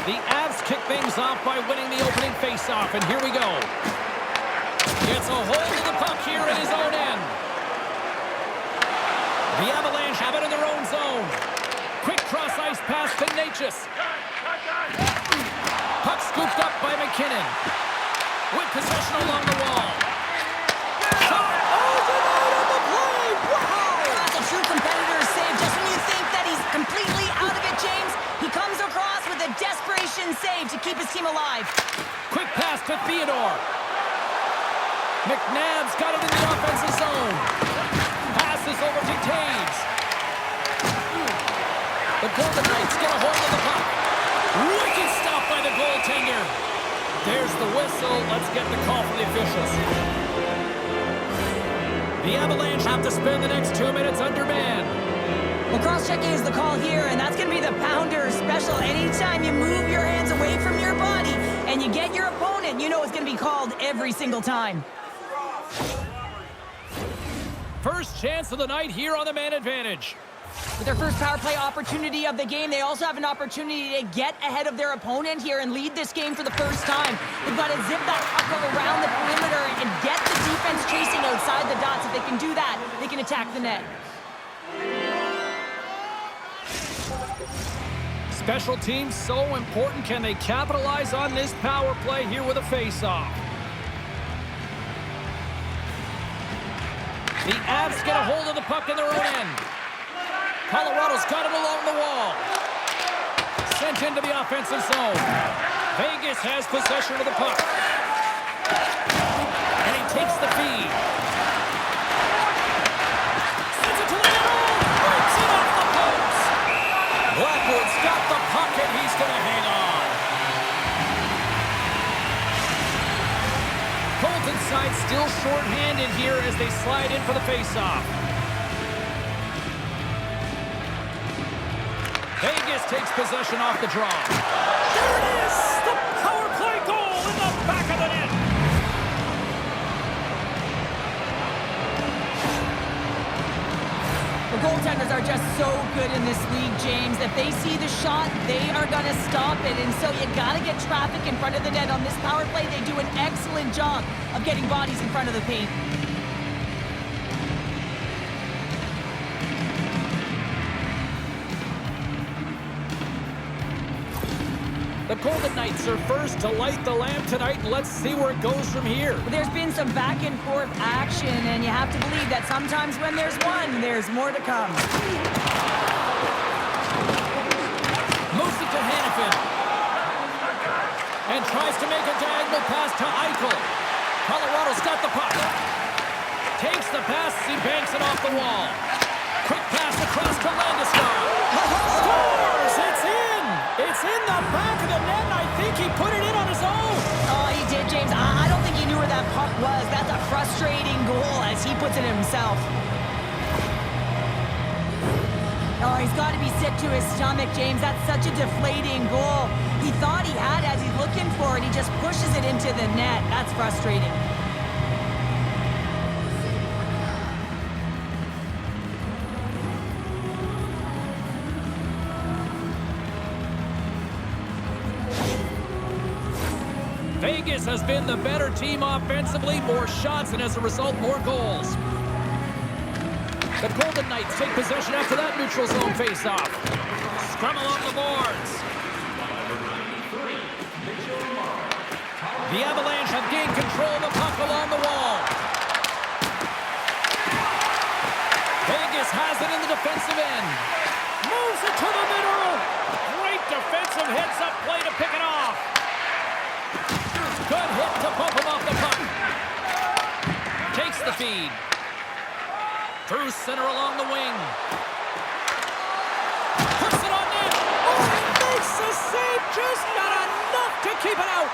The Avs kick things off by winning the opening faceoff, and here we go. Gets a hold of the puck here in his own end. The Avalanche have it in their own zone. Quick cross-ice pass to Natchez. Puck scooped up by McKinnon. With possession along the wall. Shot. Oh, denied on the play! Wow! That's a true competitor's save. Just when you think that he's completely out of it, James, he comes across with a desperation save to keep his team alive. Quick pass to Theodore. McNabb's got it in the offensive zone. Passes over to Taves. The Golden Knights get a hold of the puck. Wicked stop by the goaltender. There's the whistle. Let's get the call from the officials. The Avalanche have to spend the next 2 minutes under man. Well, cross-checking is the call here, and that's going to be the pounder special. Anytime you move your hands away from your body and you get your opponent, you know it's going to be called every single time. First chance of the night here on the man advantage. With their first power play opportunity of the game, they also have an opportunity to get ahead of their opponent here and lead this game for the first time. They've got to zip that puck around the perimeter and get the defense chasing outside the dots. If they can do that, they can attack the net. Special teams so important. Can they capitalize on this power play here with a face-off? The Avs get a hold of the puck in their own end. Colorado's got it along the wall. Sent into the offensive zone. Vegas has possession of the puck. And he takes the feed. Sends it to the middle. Breaks it off the post. Blackwood's got the puck and he's going to hang on. Colton's side still short-handed here as they slide in for the face-off. Vegas takes possession off the draw. There it is! The power play goal in the back of the net! The goaltenders are just so good in this league, James. If they see the shot, they are going to stop it. And so you got to get traffic in front of the net. On this power play, they do an excellent job of getting bodies in front of the paint. The Golden Knights are first to light the lamp tonight, and let's see where it goes from here. There's been some back and forth action, and you have to believe that sometimes when there's one, there's more to come. Moves it to Hanifin. And tries to make a diagonal pass to Eichel. Colorado's got the puck. Takes the pass as he banks it off the wall. Quick pass across to Landeskog. Scores! It's in! It's in the back of the net, and I think he put it in on his own. Oh, he did, James. I don't think he knew where that puck was. That's a frustrating goal as he puts it himself. Oh, he's got to be sick to his stomach, James. That's such a deflating goal. He thought he had as he's looking for it. He just pushes it into the net. That's frustrating. Vegas has been the better team offensively, more shots, and as a result, more goals. The Golden Knights take possession after that neutral zone face-off. Scrum along the boards. The Avalanche have gained control of the puck along the wall. Vegas has it in the defensive end. Moves it to the middle. Great defensive heads-up play to pick it off. Good hit to bump him off the puck. Takes the feed. Through center along the wing. Puts it on net. Oh, makes the save. Just not enough to keep it out.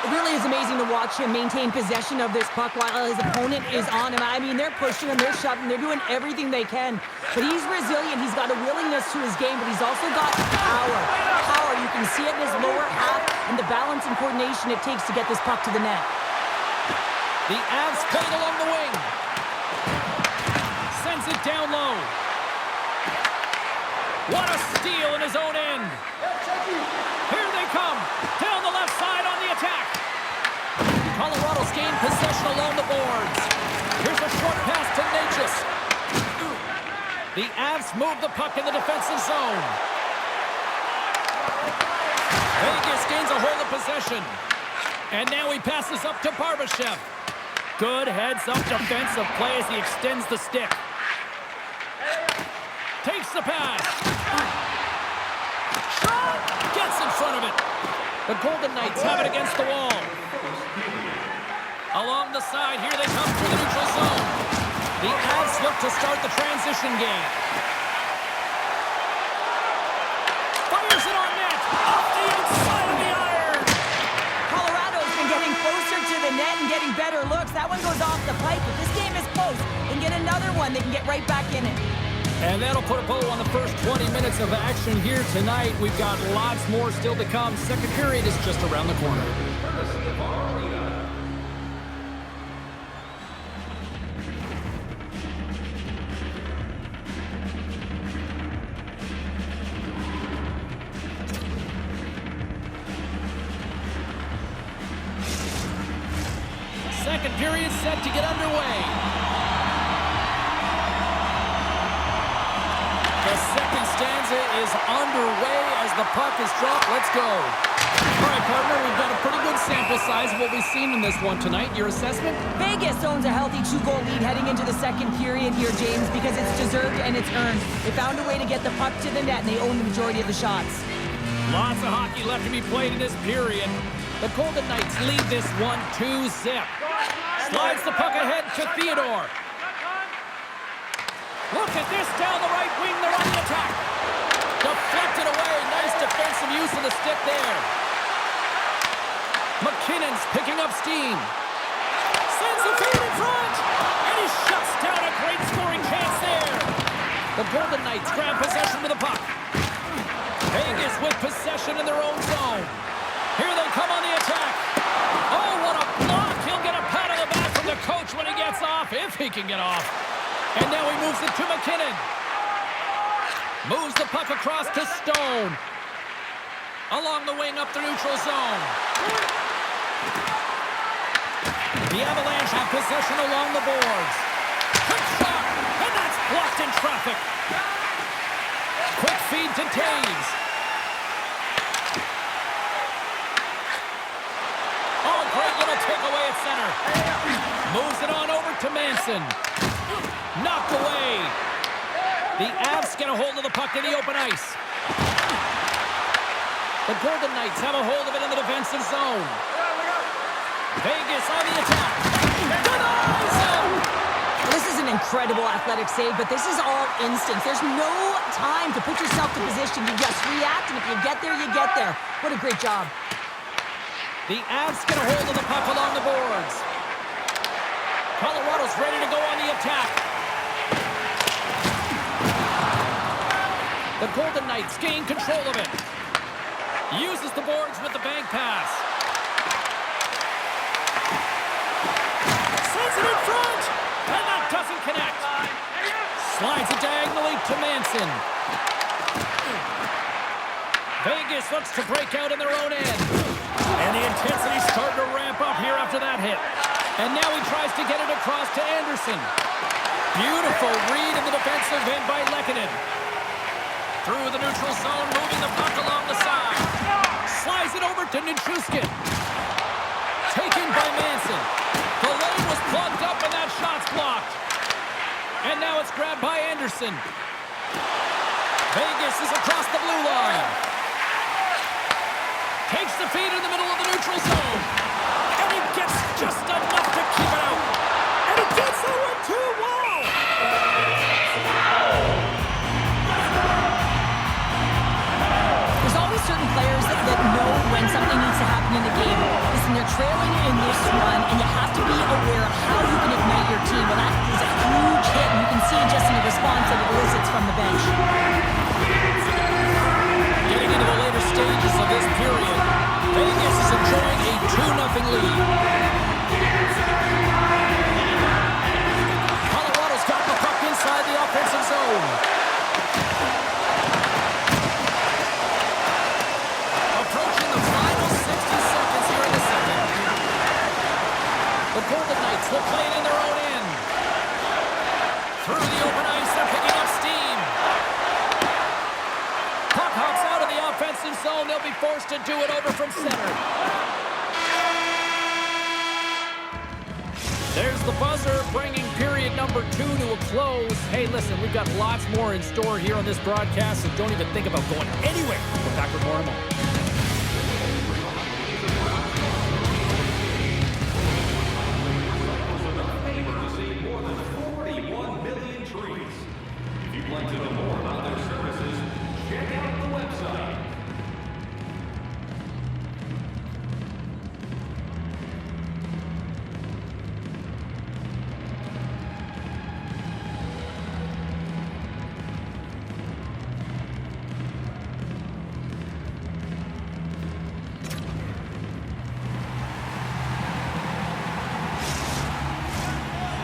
It really is amazing to watch him maintain possession of this puck while his opponent is on him. I mean, they're pushing him, they're shoving, they're doing everything they can. But he's resilient. He's got a willingness to his game, but he's also got power. Power, you can see it in his lower half and the balance and coordination it takes to get this puck to the net. The Avs played along the wing. Sends it down low. What a steal in his own end. Here they come. Down the left side on the attack. Colorado's gained possession along the boards. Here's a short pass to Natchez. The Avs move the puck in the defensive zone. Vegas gains a hold of possession. And now he passes up to Barbashev. Good heads-up defensive play as he extends the stick. Takes the pass. Shot! Gets in front of it. The Golden Knights have it against the wall. Along the side, here they come through the neutral zone. The Avs look to start the transition game. Fires it on net. Off the inside of the iron. Colorado's been getting closer to the net and getting better looks. That one goes off the pipe, but this game is close. And get another one, they can get right back in it. And that'll put a bow on the first 20 minutes of action here tonight. We've got lots more still to come. Second period is just around the corner. Second period set to get underway. The second stanza is underway as the puck is dropped. Let's go. All right, partner, we've got a pretty good sample size of what we've seen in this one tonight. Your assessment? Vegas owns a healthy 2-goal lead heading into the second period here, James, because it's deserved and it's earned. They found a way to get the puck to the net, and they own the majority of the shots. Lots of hockey left to be played in this period. The Golden Knights lead this one 2-zip. Slides the puck ahead to Theodore. Look at this down the right wing. They're on the attack. Deflected away. Nice defensive use of the stick there. McKinnon's picking up steam. Sends the feed in front. And he shuts down a great scoring chance there. The Golden Knights grab possession with the puck. Vegas with possession in their own zone. Here they come on the attack. Oh, what a block. He'll get a pat on the back from the coach when he gets off, if he can get off. And now he moves it to McKinnon. Moves the puck across to Stone. Along the wing up the neutral zone. The Avalanche have possession along the boards. Quick shot, and that's blocked in traffic. Quick feed to Taves. Oh, great little takeaway at center. Moves it on over to Manson. Knocked away. The Avs get a hold of the puck in the open ice. The Golden Knights have a hold of it in the defensive zone. Vegas on the attack. Denies him! This is an incredible athletic save, but this is all instinct. There's no time to put yourself to position. You just react, and if you get there, you get there. What a great job. The Avs get a hold of the puck along the boards. Colorado's ready to go on the attack. The Golden Knights gain control of it. Uses the boards with the bank pass. Sends it in front, and that doesn't connect. Slides it diagonally to Manson. Vegas looks to break out in their own end. And the intensity's starting to ramp up here after that hit. And now he tries to get it across to Anderson. Beautiful read in the defensive end by Lehkonen. Through the neutral zone, moving the puck along the side. Slides it over to Nichushkin. Taken by Manson. The lane was plugged up and that shot's blocked. And now it's grabbed by Anderson. Vegas is across the blue line. Takes the feed in the middle of the neutral zone. And he gets just enough to keep it out. And he gets that one too. Wow! There's always certain players that know when something needs to happen in the game. Listen, they're trailing in this one, and you have to be aware of how you can ignite your team. Well, that is a huge hit, and you can see just in the response that it elicits from the bench. Getting into the later stages of this period, Vegas is enjoying a 2-0 lead. Colorado's got the puck inside the offensive zone. Approaching the defensive zone. They'll be forced to do it over from center. There's the buzzer, bringing period number 2 to a close. Hey, listen, we've got lots more in store here on this broadcast, so don't even think about going anywhere. We're back with more in a moment.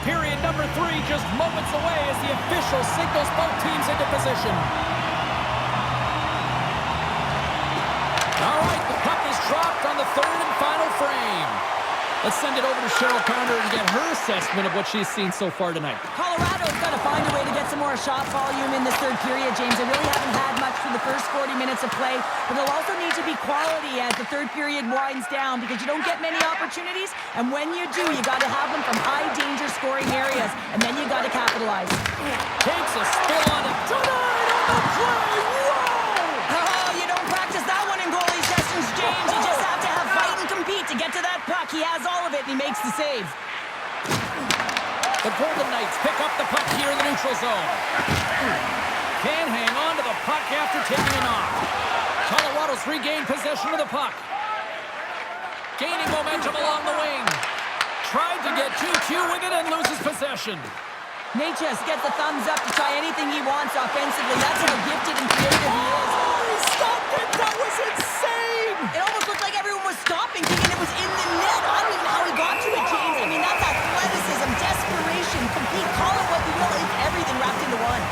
Period number 3 just moments away as the official signals both teams into position. All right, the puck is dropped on the 3rd and final frame. Let's send it over to Cheryl Pounder and get her assessment of what she's seen so far tonight. Colorado's got to find a way to get some more shot volume in this 3rd period, James. They really haven't had much through the first 40 minutes of play, but they'll also need to be quality as the 3rd period winds down because you don't get many opportunities, and when you do, you got to have them from high-danger scoring areas, and then you got to capitalize. Takes a spill on it. Denied on the play. Whoa! Oh, you don't practice that one in goalie sessions, James. You just have to have fight and compete to get to that puck. He has all of it, and he makes the save. The Golden Knights pick up the puck here in the neutral zone. Can't hang on to the puck after taking a knock. Colorado's regained possession of the puck. Gaining momentum along the wing. Tried to get 2-2 with it and loses possession. Nate just gets the thumbs up to try anything he wants offensively. That's how gifted and creative he is. Oh, he stopped it! That was insane! It almost looked like everyone was stopping, thinking it was in the net. I don't even know how he got to it, James. I mean, that's athleticism, desperation, complete, call it what you will. It's everything wrapped into one.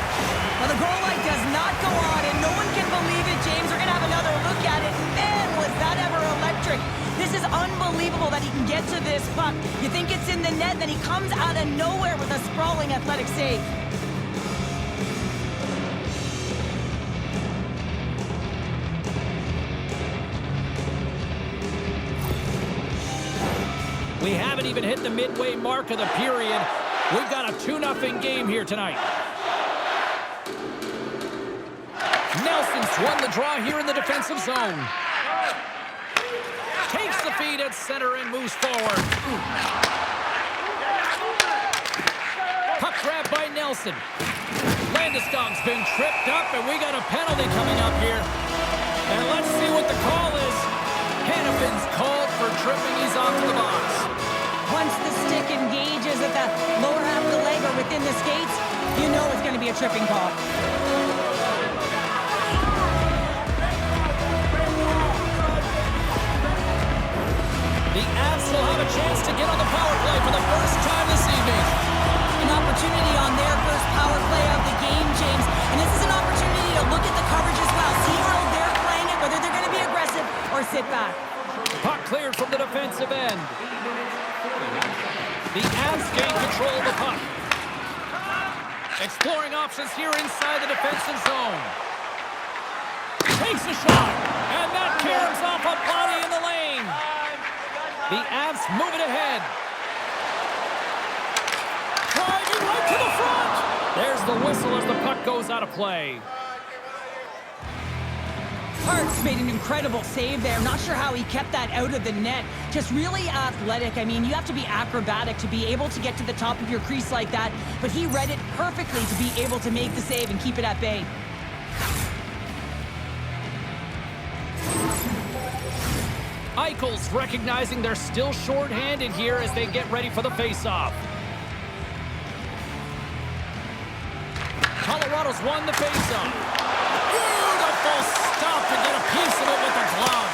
Well, the goal light does not go on, and no one can believe it, James. We're going to have another look at it. Man, was that ever electric. This is unbelievable that he can get to this puck. You think it's in the net, then he comes out of nowhere with a sprawling athletic save. We haven't even hit the midway mark of the period. We've got a 2-0 game here tonight. Nelson's won the draw here in the defensive zone. Takes the feed at center and moves forward. Puck grab by Nelson. Landeskog's been tripped up, and we got a penalty coming up here. And let's see what the call is. Hannafin's called for tripping. He's off to the box. Once the stick engages at the lower half of the leg or within the skates, you know it's going to be a tripping call. The Avs will have a chance to get on the power play for the first time this evening. An opportunity on their first power play of the game, James. And this is an opportunity to look at the coverage as well. See how they're playing it, whether they're going to be aggressive or sit back. Puck cleared from the defensive end. The Avs gain control of the puck. Exploring options here inside the defensive zone. Takes a shot, and that caroms off a body in the lane. The Avs move it ahead. Driving right to the front. There's the whistle as the puck goes out of play. Hart's made an incredible save there. Not sure how he kept that out of the net. Just really athletic. I mean, you have to be acrobatic to be able to get to the top of your crease like that. But he read it perfectly to be able to make the save and keep it at bay. Eichel's recognizing they're still short-handed here as they get ready for the face-off. Colorado's won the face-off. Beautiful stop to get a piece of it with the glove.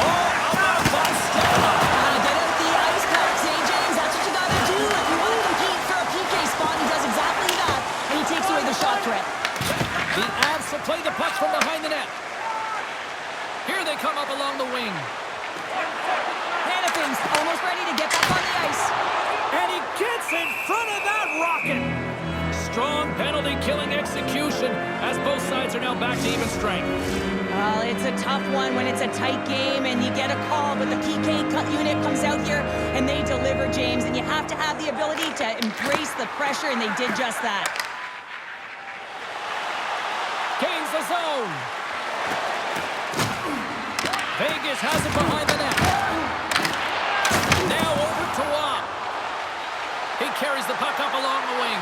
Oh, how about that step up? Get out the ice packs, James. That's what you gotta do. If you want to compete for a PK spot, he does exactly that, and he takes away the shot threat. The Avs will play the puck from behind the net. Here they come up along the wing. Hannafin's almost ready to get back on the ice. And he gets in front of that rocket. Strong penalty-killing execution as both sides are now back to even strength. Well, it's a tough one when it's a tight game and you get a call, but the PK unit comes out here and they deliver, James, and you have to have the ability to embrace the pressure, and they did just that. Gains the zone. Vegas has it behind the net. Now over to Watt. He carries the puck up along the wing.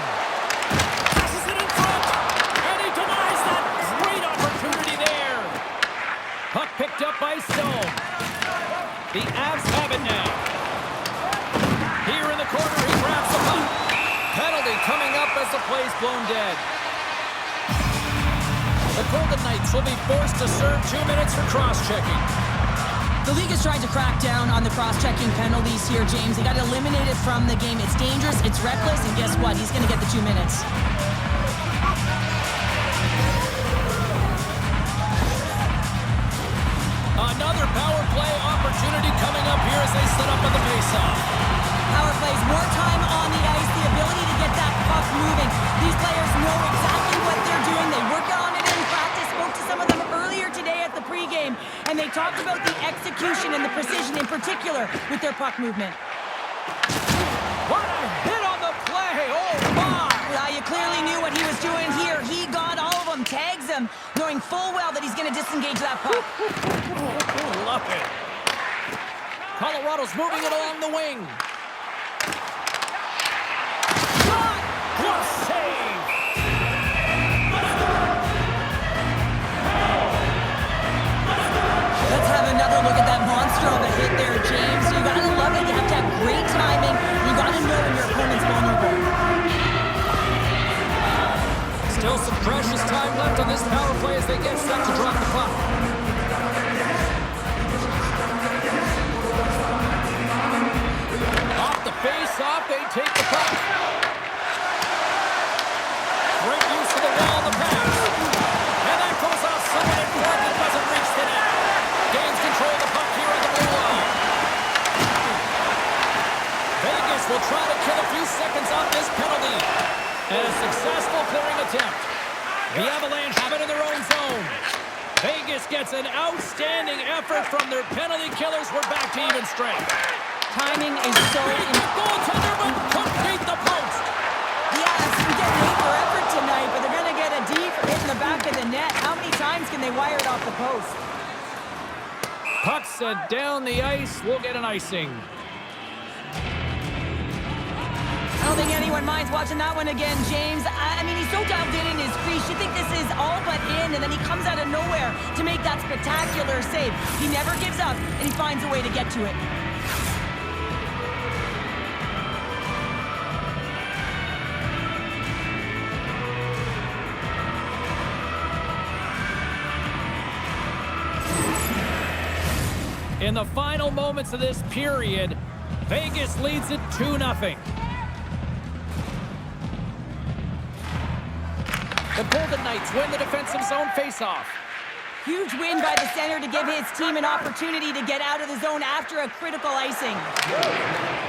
Passes it in front. And he denies that. Great opportunity there. Puck picked up by Stone. The Avs have it now. Here in the corner, he grabs the puck. Penalty coming up as the play's blown dead. The Golden Knights will be forced to serve 2 minutes for cross-checking. The league is trying to crack down on the cross-checking penalties here, James. They got to eliminate it from the game. It's dangerous, it's reckless, and guess what? He's going to get the 2 minutes. Another power play opportunity coming up here as they set up on the faceoff. Power plays, more time on the ice, the ability to get that puck moving. These players know exactly what they're doing. They work on it in practice. Spoke to some of them earlier today at the pregame, and they talked about the execution and the precision in particular with their puck movement. What a hit on the play! Oh, my! Well, you clearly knew what he was doing here. He got all of them, tags them, knowing full well that he's going to disengage that puck. Love it. Colorado's moving it along the wing. What save! Let's have another look at that monster of a hit there, James. You got to love it. You have to have great timing. You got to know when your opponent's vulnerable. Still some precious time left on this power play as they get set to drop the puck. Off the face-off, they take the puck. Great use of the wall, the pass. And that goes off someone in front that doesn't reach the net. Gains control of the puck here on the blue line. Vegas will try to kill a few seconds off this penalty. And a successful clearing attempt. The Avalanche have it in their own zone. Vegas gets an outstanding effort from their penalty killers. We're back to even strength. Timing is so Beat the goaltender, but couldn't beat the post. Yeah, we get an A for effort tonight, but they're going to get a D for hitting the back of the net. How many times can they wire it off the post? Puck sent down the ice. We'll get an icing. I don't think anyone minds watching that one again, James. I mean, he's so dialed in his crease. You think this is all but in, and then he comes out of nowhere to make that spectacular save. He never gives up, and he finds a way to get to it. In the final moments of this period, Vegas leads it 2-0. The Golden Knights win the defensive zone faceoff. Huge win by the center to give his team an opportunity to get out of the zone after a critical icing.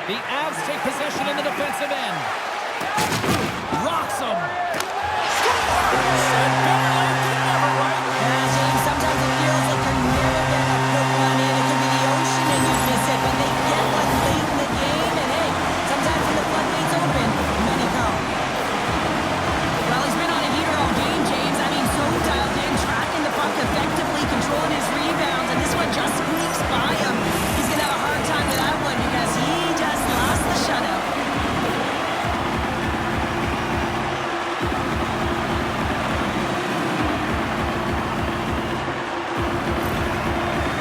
The Avs take possession in the defensive end. Rocks him. Scores! And better late than never, right? Yeah, James, sometimes it feels like you're never going to put one in. It could be the ocean and you miss it, but they get one late in the game, and hey, sometimes when the floodgates open, many come. Well, he's been on a heater all game, James. I mean, so dialed in, tracking the puck effectively, controlling his rebounds, and this one just squeaks by him. He's going to have a hard time with that one because he just lost the shutout.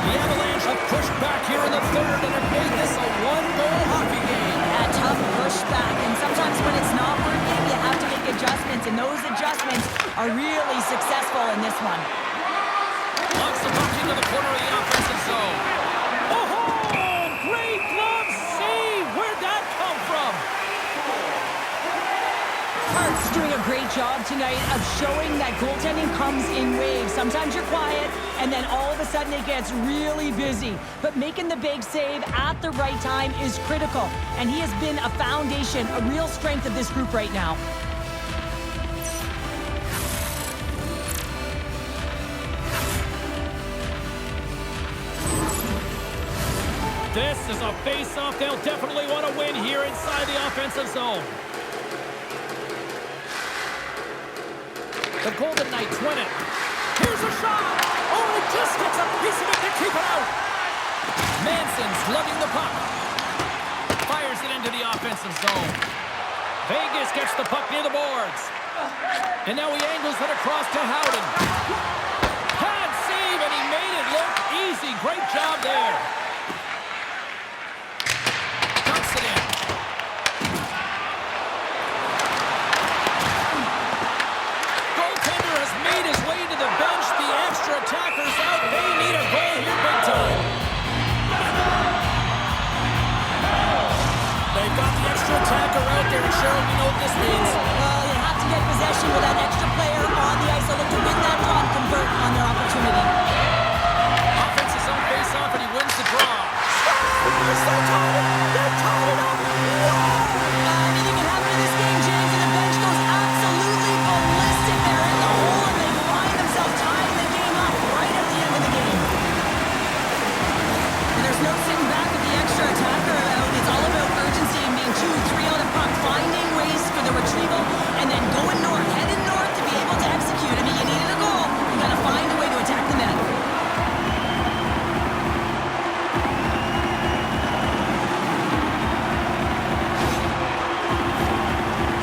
The Avalanche have pushed back here in the third and have made this a one-goal hockey game. A tough pushback, and sometimes when it's not working, you have to make adjustments, and those adjustments are really successful in this one. Locks the puck into the corner of the offensive zone. Oh, great glove save! Where'd that come from? Hart's doing a great job tonight of showing that goaltending comes in waves. Sometimes you're quiet, and then all of a sudden it gets really busy. But making the big save at the right time is critical, and he has been a foundation, a real strength of this group right now. This is a face-off they'll definitely want to win here inside the offensive zone. The Golden Knights win it. Here's a shot! Oh, it just gets a piece of it to keep it out! Manson's lugging the puck. Fires it into the offensive zone. Vegas gets the puck near the boards. And now he angles it across to Howden. Pad save, and he made it look easy. Great job there. Dumps it in. Goaltender has made his way to the bench. The extra attacker's out. They need a goal here big time. They've got the extra attacker out there, and Cheryl, you know what this means. Well, you have to get possession with that extra player on the ice. They'll look to win that draw and convert on their opportunity. Offense is on face-off, and he wins the draw. They're so tired. They're tired of anything can happen in this game, James, and the bench goes absolutely ballistic. They're in the hole, and they find themselves tying the game up right at the end of the game. And there's no sitting back with the extra attacker out. It's all about urgency and being 2-3 on the puck, finding ways for the retrieval, and then going north, heading north to be able to execute. I mean, you needed a goal. You got to find a way to attack the net.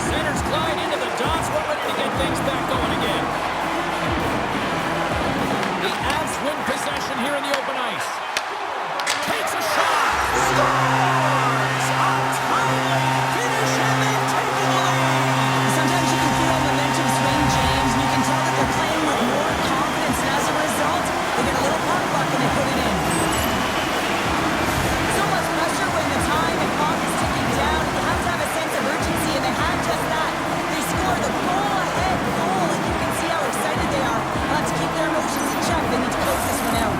Centers glide into the dots. We're ready to get things back going again. The Avs win possession here in the open ice. Takes a shot. Scores! A timely finish, and they've taken the lead. Sometimes you can feel momentum swing, James, and you can tell that they're playing with more confidence, and as a result, they get a little puck luck and they put it in. So much pressure when the time and clock is ticking down. You have to have a sense of urgency, and they have just that. They score the goal-ahead goal, and you can see how excited they are. They'll have to keep their emotions in check. They need to close this one out.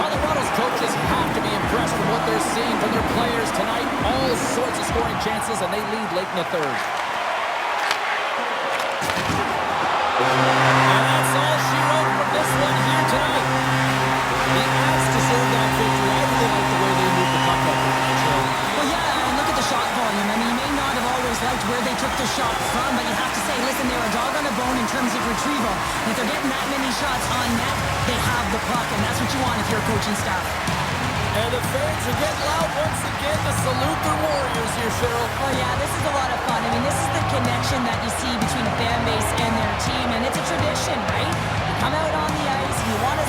Colorado's coaches have to be impressed with what they're seeing from their players tonight. All sorts of scoring chances, and they lead late in the third. And that's all she wrote from this one here tonight. The Avs deserve that victory. I really like the way they moved the puck up there, Joe. Well, yeah, and look at the shot volume. I mean, you may not have always liked where they took the shot from, but you have to say, listen, they're a dog on a bone in terms of retrieval. And if they're getting that many shots on net, they have the puck, and that's what you want if you're a coaching staff. And the fans are getting loud once again to salute their Warriors here, Cheryl. Oh, yeah, this is a lot of fun. I mean, this is the connection that you see between a fan base and their team, and it's a tradition, right? You come out on the ice, you want to